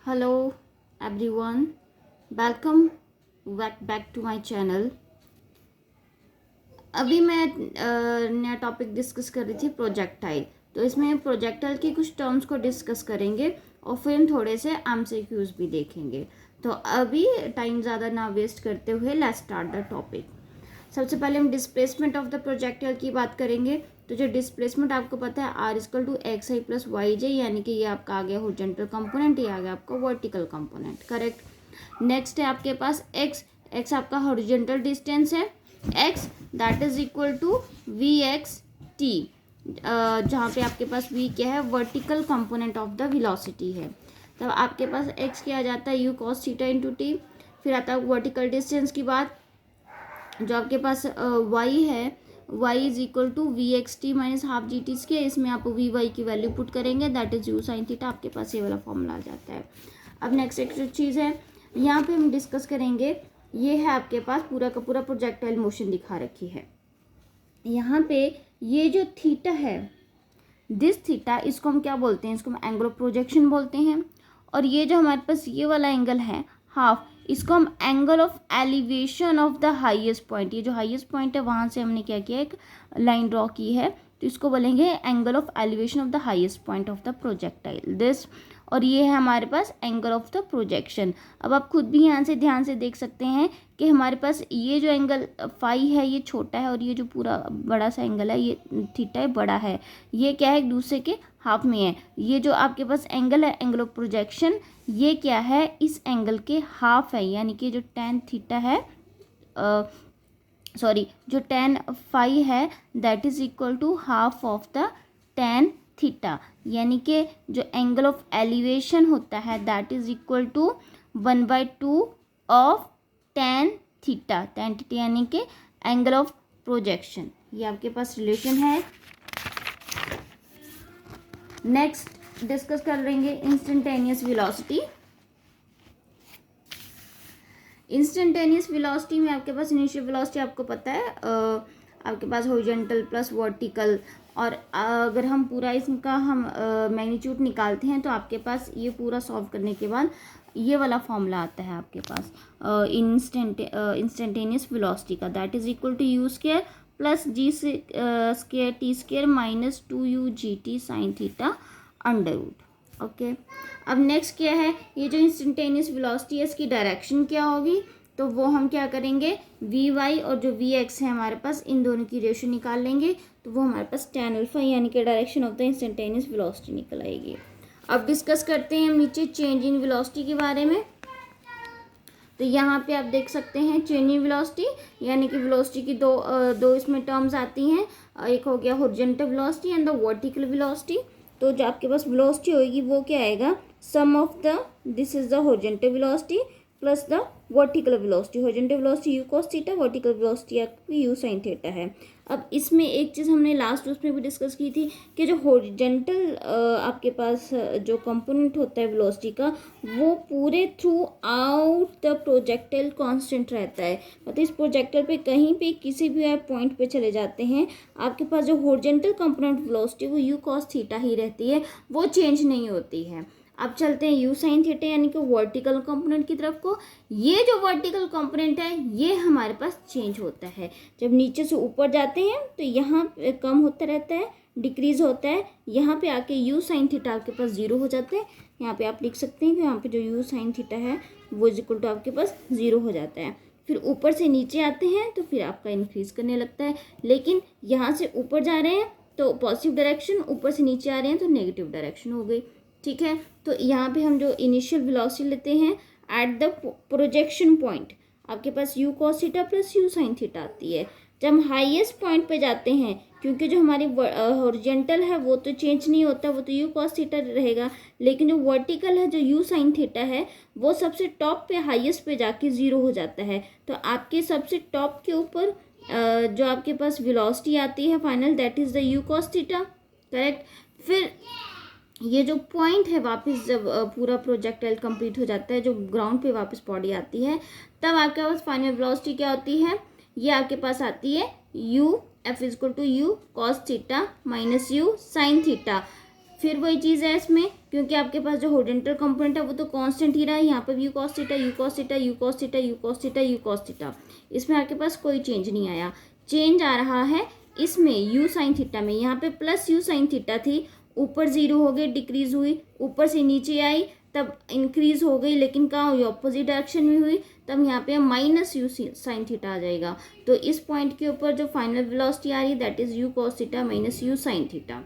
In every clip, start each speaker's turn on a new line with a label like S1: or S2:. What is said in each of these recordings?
S1: Hello everyone, welcome back to my channel. अभी मैं नया टॉपिक डिस्कस कर रही थी प्रोजेक्टाइल। तो इसमें प्रोजेक्टाइल की कुछ टर्म्स को डिस्कस करेंगे और फिर हम थोड़े से एमसीक्यूज भी देखेंगे। तो अभी टाइम ज़्यादा ना वेस्ट करते हुए लेट्स स्टार्ट द टॉपिक। सबसे पहले हम डिस्प्लेसमेंट ऑफ द प्रोजेक्टाइल की बात करेंगे। तो जो डिस्प्लेसमेंट आपको पता है R=XI + YJ, यानी कि ये आपका आ गया हॉरिजॉन्टल कंपोनेंट, ये आ गया आपका वर्टिकल कंपोनेंट। करेक्ट। नेक्स्ट है आपके पास x आपका हॉरिजॉन्टल डिस्टेंस है, x that is equal to VXT, जहाँ पे आपके पास v क्या है, vertical component of the velocity है। तब आपके पास x क्या आ जाता है, u cos theta into T. फिर आता है वर्टिकल डिस्टेंस की बात, जो आपके पास y है, y=VXT -12GT²। इसमें आप vy की वैल्यू पुट करेंगे, that is u sin theta. आपके पास ये वाला फॉर्मूला आ जाता है। अब नेक्स्ट एक जो चीज़ है यहाँ पे हम डिस्कस करेंगे, ये है आपके पास पूरा का पूरा प्रोजेक्टाइल मोशन दिखा रखी है। यहाँ पे ये जो थीटा है, दिस थीटा, इसको हम क्या बोलते हैं, इसको हम एंगल ऑफ प्रोजेक्शन बोलते हैं। और ये जो हमारे पास ये वाला एंगल है हाफ, इसको हम angle of elevation of the highest point, ये जो हाईएस्ट पॉइंट है वहाँ से हमने क्या किया, एक लाइन ड्रॉ की है, तो इसको बोलेंगे angle of elevation of the highest point of the projectile this. और ये है हमारे पास एंगल ऑफ द प्रोजेक्शन। अब आप खुद भी यहाँ से ध्यान से देख सकते हैं कि हमारे पास ये जो एंगल फाई है ये छोटा है, और ये जो पूरा बड़ा सा एंगल है ये थीटा है बड़ा है, ये क्या है, एक दूसरे के हाफ में है। ये जो आपके पास एंगल है, एंगल ऑफ प्रोजेक्शन, ये क्या है, इस एंगल के हाफ है, यानी कि जो tan थीटा है, जो tan फाई है, that is equal to half of the tan theta, यानी कि जो एंगल ऑफ एलिवेशन होता है that is equal to 1/2 of tan theta, यानी कि एंगल ऑफ प्रोजेक्शन। ये आपके पास रिलेशन है। नेक्स्ट डिस्कस कर लेंगे इंस्टेंटेनियस वेलोसिटी। इंस्टेंटेनियस वेलोसिटी में आपके पास इनिशियल वेलोसिटी आपको पता है, आपके पास हॉरिजॉन्टल प्लस वर्टिकल, और अगर हम पूरा इसका हम मैग्नीट्यूड निकालते हैं तो आपके पास ये पूरा सॉल्व करने के बाद ये वाला फॉर्मूला आता है आपके पास इंस्टेंटेनियस वेलोसिटी का, that is equal to u² + g² t² - 2ugt sin theta √। Okay. अब नेक्स्ट क्या है, ये जो इंस्टेंटेनियस वेलोसिटी है इसकी डायरेक्शन क्या होगी, तो वो हम क्या करेंगे, vy और जो vx है हमारे पास, इन दोनों की रेशियो निकाल लेंगे, तो वो हमारे पास tan अल्फा यानी कि direction of the instantaneous velocity निकल आएगी। अब डिस्कस करते हैं हम नीचे चेंज इन वेलोसिटी के बारे में। तो यहाँ पे आप देख सकते हैं चेंज इन वेलोसिटी, यानी कि वेलोसिटी की दो इसमें टर्म्स आती हैं, एक हो गया horizontal velocity and the vertical velocity. तो जो आपके पास वेलोसिटी होगी वो क्या आएगा, sum of the this is the horizontal velocity plus the vertical velocity. Horizontal velocity u cos theta, vertical velocity आपकी u sin थीटा है। अब इसमें एक चीज़ हमने लास्ट उसमें भी डिस्कस की थी कि जो हॉरिजॉन्टल आपके पास जो कंपोनेंट होता है वेलोसिटी का, वो पूरे through out the projectile constant रहता है। मतलब इस प्रोजेक्टाइल पे कहीं पे किसी भी आप पॉइंट पे चले जाते हैं, आपके पास जो हॉरिजॉन्टल कंपोनेंट वेलोसिटी वो u cos थीटा ही रहती है, वो चेंज नहीं होती है। अब चलते हैं u sin थीटा यानी कि वर्टिकल कंपोनेंट की तरफ को। ये जो वर्टिकल कंपोनेंट है ये हमारे पास चेंज होता है, जब नीचे से ऊपर जाते हैं तो यहाँ पे कम होता रहता है, डिक्रीज होता है, यहाँ पे आके u sin थीटा आपके पास 0 हो जाता है। यहाँ पे आप लिख सकते हैं कि यहाँ पे जो u sin थीटा है वो इक्वल टू आपके पास 0 हो जाता है। फिर ऊपर से नीचे आते हैं तो फिर आपका इंक्रीज करने लगता है, लेकिन यहाँ से ऊपर जा रहे हैं तो पॉजिटिव डायरेक्शन, ऊपर से नीचे आ रहे हैं तो नेगेटिव डायरेक्शन हो गई। ठीक है। तो यहाँ पे हम जो इनिशियल वेलोसिटी लेते हैं एट द प्रोजेक्शन पॉइंट, आपके पास u cos theta plus u sin theta आती है। जब हम हाईएस्ट पॉइंट पे जाते हैं, क्योंकि जो हमारी हॉरिजॉन्टल है वो तो चेंज नहीं होता, वो तो u cos थीटा रहेगा, लेकिन जो वर्टिकल है जो u sin थीटा है वो सबसे टॉप पे हाईएस्ट पे जाके 0 हो जाता है। तो आपके सबसे टॉप के ऊपर जो आपके पास वेलोसिटी आती है final, that is the u cos theta. Correct. फिर ये जो पॉइंट है, वापस जब पूरा प्रोजेक्टाइल कंप्लीट हो जाता है, जो ग्राउंड पे वापस बॉडी आती है, तब आपके पास फाइनल वेलोसिटी क्या होती है, ये आपके पास आती है u f = u cos theta - u sin theta. फिर वही चीज़ है इसमें, क्योंकि आपके पास जो होरिजेंटल कंपोनेंट है वो तो कांस्टेंट ही रहा है, यहाँ पे भी you cos theta, you cos theta, you cos theta, you cos theta, you cos theta, इसमें आपके पास कोई चेंज नहीं आया। चेंज आ रहा है इसमें यू साइन थीटा में, यहाँ पे प्लस यू साइन थीटा थी, ऊपर जीरो हो गई, डिक्रीज हुई, ऊपर से नीचे आई तब इंक्रीज हो गई, लेकिन कहाँ हुई, ऑपोजिट डायरेक्शन में हुई, तब यहाँ पे माइनस यू साइन थीटा आ जाएगा। तो इस पॉइंट के ऊपर जो फाइनल वेलोसिटी आ रही है that is you cos theta minus u sine theta.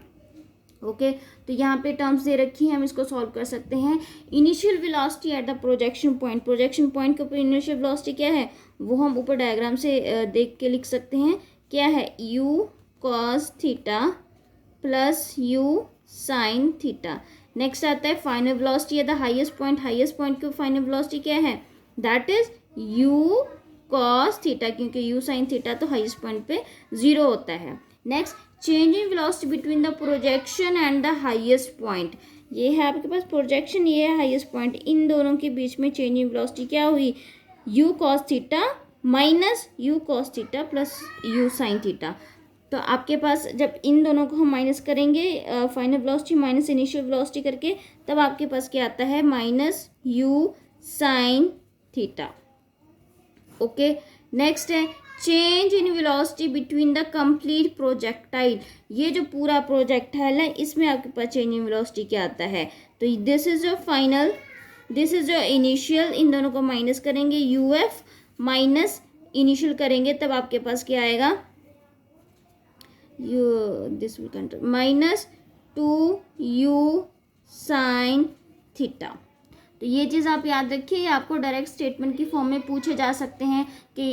S1: Okay, तो यहाँ पे टर्म्स दे रखी हैं, हम इसको सॉल्व कर सकते हैं। Initial velocity at the projection point, projection point के ऊपर इनिशियल वेलोसिटी क्या है वो हम ऊपर डायग्राम से देख के लिख सकते हैं। क्या है, you cos theta plus you sine theta. Next आता है final velocity at the highest point, highest point की फाइनल वेलोसिटी क्या है, that is you cos theta, क्योंकि यू साइन थीटा तो हाईएस्ट पॉइंट पे जीरो होता है। Next, change in velocity between the projection and the highest point, ये है आपके पास प्रोजेक्शन, ये है हाईएस्ट पॉइंट, इन दोनों के बीच में चेंज इन वेलोसिटी क्या हुई, you cos theta minus you cos theta plus you sine theta. तो आपके पास जब इन दोनों को हम माइनस करेंगे final velocity minus initial velocity करके, तब आपके पास क्या आता है, minus u sine theta. Okay, next है change in velocity between the complete projectile, ये जो पूरा प्रोजेक्टाइल है इसमें आपके पास चेंज इन वेलोसिटी क्या आता है, तो this is your final, this is your initial, इन दोनों को माइनस करेंगे, यू एफ माइनस इनिशियल करेंगे तब आपके पास क्या आएगा, you this will control minus 2u sine theta. तो ये चीज़ आप याद रखिए, आपको डायरेक्ट स्टेटमेंट की फॉर्म में पूछे जा सकते हैं कि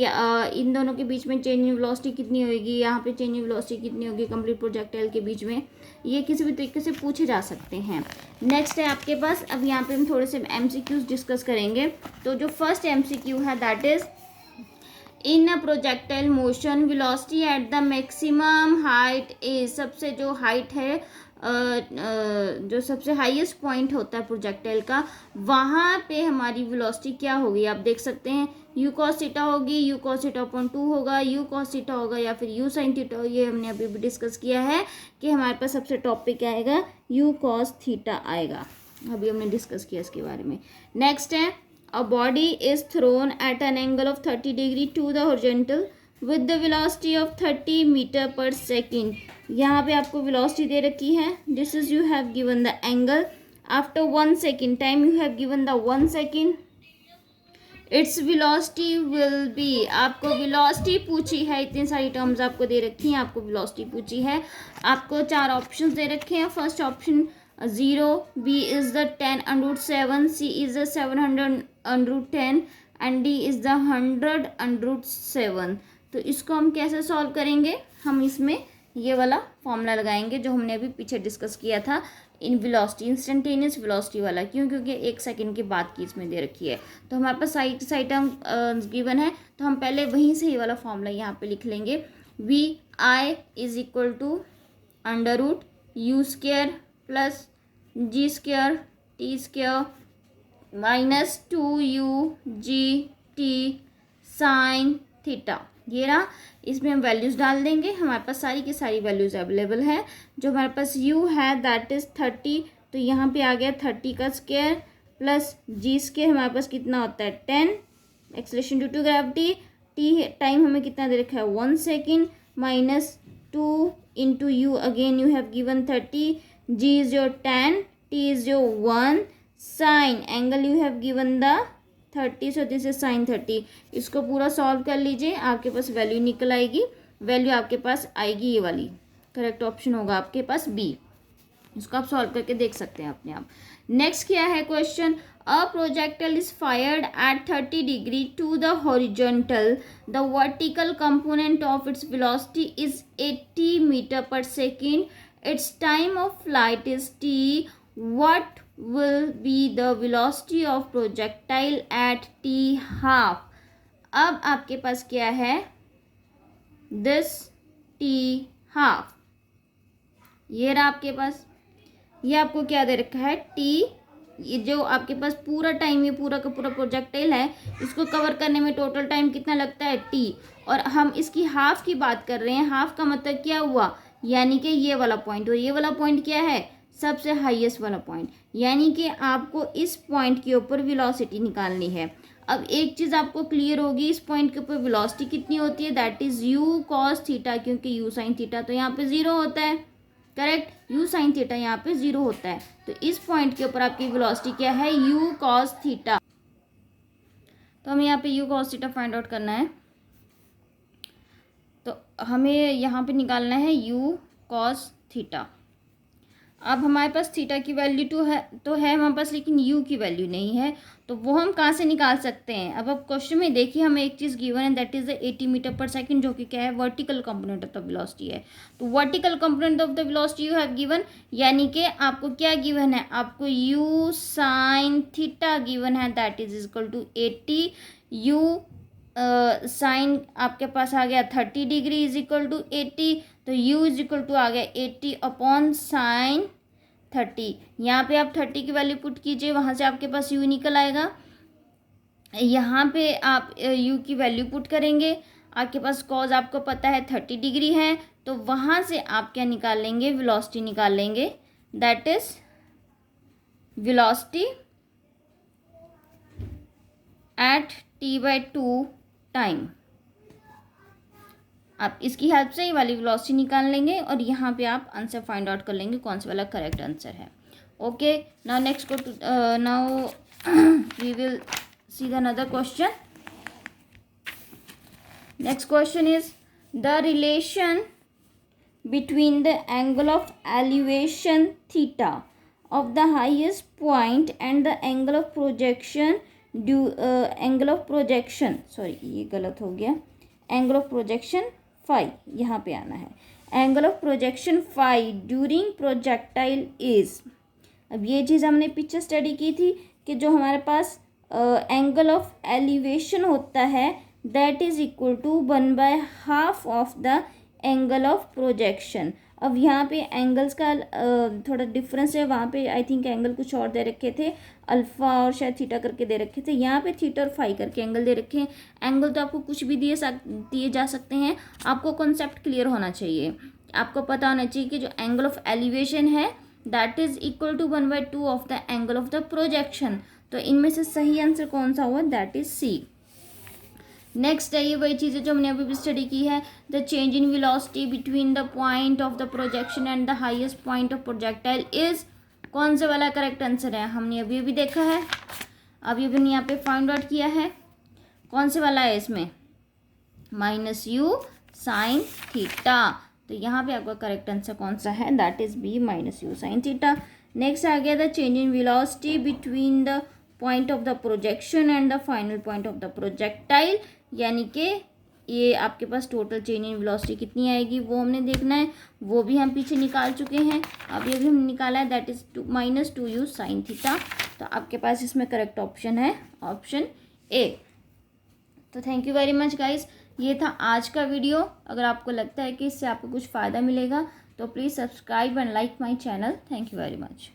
S1: इन दोनों के बीच में चेंज इन वेलोसिटी कितनी होगी, यहाँ पे चेंज इन वेलोसिटी कितनी होगी कंप्लीट प्रोजेक्टाइल के बीच में, ये किसी भी तरीके से पूछे जा सकते हैं। नेक्स्ट है आपके पास, अब यहाँ पे हम थोड़े से MCQs डिस्कस करेंगे। तो जो फर्स्ट MCQ है that is in a projectile motion velocity at the maximum height is, सबसे जो हाइट है जो सबसे हाईएस्ट पॉइंट होता है प्रोजेक्टाइल का, वहाँ पे हमारी वेलोसिटी क्या होगी, आप देख सकते हैं यू कॉस थीटा होगी, यू कॉस थीटा अपॉन 2 होगा, यू कॉस थीटा होगा या फिर यू साइन थीटा, ये हमने अभी भी डिस्कस किया है कि हमारे पास सबसे टॉप पे क्या आएगा, यू कॉस थीटा आएगा, अभी हमने डिस्कस किया इसके बारे में। नेक्स्ट है a body is thrown at an angle of 30 degree to the horizontal with the velocity of 30 meter per second. यहाँ पे आपको वेलोसिटी दे रखी है, this is you have given the angle, after 1 second time you have given the 1 second, it's velocity will be, आपको velocity पूछी है, इतनी सारी टर्म्स आपको दे रखी हैं, आपको वेलोसिटी पूछी है, आपको 4 ऑप्शंस दे रखे हैं। First option 0, B is the 10√7, C is the 700√10 and D is the 100√7। तो इसको हम कैसे सॉल्व करेंगे, हम इसमें ये वाला फॉर्मूला लगाएंगे जो हमने अभी पीछे डिस्कस किया था इन वेलोसिटी, इंस्टेंटेनियस वेलोसिटी वाला, क्यों, क्योंकि 1 सेकेंड की बात की इसमें दे रखी है। तो हमारे पास साइड टर्म गिवन है, तो हम पहले वहीं से ये वाला फॉर्मूला यहाँ पे लिख लेंगे, VI is equal to √u² plus g² t² minus 2u/g/t sine theta. ये रहा, इसमें हम वैल्यूज़ डाल देंगे, हमारे पास सारी की सारी वैल्यूज़ अवेलेबल है। जो हमारे पास u है दैट इज़ 30, तो यहाँ पे आ गया 30 का स्क्वायर प्लस g² हमारे पास कितना होता है 10, acceleration due to gravity, t time हमें कितना दे रखा है 1 second, minus 2 into u, again you have given 30, g is your 10, t is your 1, sine angle you have given the 30, so this is sine 30। इसको पूरा सॉल्व कर लीजिए, आपके पास वैल्यू निकल आएगी, वैल्यू आपके पास आएगी ये वाली, करेक्ट ऑप्शन होगा आपके पास बी। इसको आप सॉल्व करके देख सकते हैं अपने आप। नेक्स्ट क्या है question, a projectile is fired at 30 degree to the horizontal, the vertical component of its velocity is 80 metre per second, its time of flight is t, what will be the velocity of projectile at t12। अब आपके पास क्या है, this t12, ये रहा आपके पास, ये आपको क्या दे रखा है t, ये जो आपके पास पूरा टाइम, ये पूरा का पूरा प्रोजेक्टाइल है, इसको कवर करने में टोटल टाइम कितना लगता है t, और हम इसकी हाफ की बात कर रहे हैं। हाफ का मतलब क्या हुआ, यानी कि ये वाला पॉइंट, और ये वाला पॉइंट क्या है सबसे हाईएस्ट वाला पॉइंट, यानी कि आपको इस पॉइंट के ऊपर वेलोसिटी निकालनी है। अब एक चीज़ आपको क्लियर होगी, इस पॉइंट के ऊपर वेलोसिटी कितनी होती है, that is you cos theta, क्योंकि यू साइन थीटा तो यहाँ पे 0 होता है, करेक्ट, यू साइन थीटा यहाँ पे 0 होता है। तो इस पॉइंट के ऊपर आपकी वेलोसिटी क्या है, यू कॉस थीटा। तो हमें यहाँ पे you cos theta find out करना है। तो हमें यहाँ पे निकालना है यू कॉस थीटा। अब हमारे पास थीटा की वैल्यू तो है हमारे पास, लेकिन यू की वैल्यू नहीं है, तो वो हम कहाँ से निकाल सकते हैं। अब क्वेश्चन में देखिए हमें एक चीज़ गिवन है, that is the 80 metre per second, जो कि क्या है, vertical component of the velocity है। तो vertical component of the velocity you have given, यानी कि आपको क्या गिवन है, आपको यू साइन थीटा गिवन है, that is equal to 80 u sine आपके पास आ गया 30 डिग्री इज इक्वल टू 80, तो u इज इक्वल टू आ गया 80 अपॉन साइन 30। यहाँ पे आप 30 की वैल्यू पुट कीजिए, वहाँ से आपके पास u निकल आएगा। यहाँ पे आप u की वैल्यू पुट करेंगे, आपके पास कॉज आपको पता है 30 डिग्री है, तो वहाँ से आप क्या निकाल लेंगे, वेलोसिटी निकाल लेंगे, that is velocity at t/2 time. आप इसकी हेल्प से ये वाली वेलोसिटी निकाल लेंगे और यहाँ पे आप आंसर फाइंड आउट कर लेंगे कौन सा वाला करेक्ट आंसर है। Okay, now next go to now we will see the another question. Next question is the relation between the angle of elevation theta of the highest point and the angle of projection ये गलत हो गया, angle of projection phi, यहाँ पे आना है, angle of projection phi during projectile is. अब ये चीज़ हमने पीछे स्टडी की थी कि जो हमारे पास एंगल ऑफ एलिवेशन होता है that is equal to 1/2 of the angle of projection. अब यहाँ पे एंगल्स का थोड़ा डिफरेंस है, वहाँ पे आई थिंक एंगल कुछ और दे रखे थे, अल्फ़ा और शायद थीटा करके दे रखे थे, यहाँ पे थीटा और फाई करके एंगल दे रखे हैं। एंगल तो आपको कुछ भी दिए जा सकते हैं, आपको कॉन्सेप्ट क्लियर होना चाहिए, आपको पता होना चाहिए कि जो एंगल ऑफ एलिवेशन है that is equal to 1/2 of the angle of the projection. तो इनमें से सही आंसर कौन सा हुआ, दैट इज सी। नेक्स्ट है ये वही चीज़ें जो हमने अभी भी स्टडी की है, the change in velocity between the point of the projection and the highest point of projectile is, कौन से वाला करेक्ट आंसर है, हमने अभी अभी देखा है, अभी अभी यहाँ पे फाइंड आउट किया है, कौन से वाला है इसमें, -u साइन थीटा। तो यहाँ पे आपका करेक्ट आंसर कौन सा है, that is b -u sine theta. Next आ गया the change in velocity between the point of the projection and the final point of the projectile, यानी कि ये आपके पास टोटल चेंज इन वेलोसिटी कितनी आएगी वो हमने देखना है, वो भी हम पीछे निकाल चुके हैं, अभी अभी हमने निकाला है, that is -2u sine theta. तो आपके पास इसमें करेक्ट ऑप्शन है ऑप्शन ए। तो thank you very much guys, ये था आज का वीडियो। अगर आपको लगता है कि इससे आपको कुछ फ़ायदा मिलेगा तो please subscribe and like my channel. Thank you very much.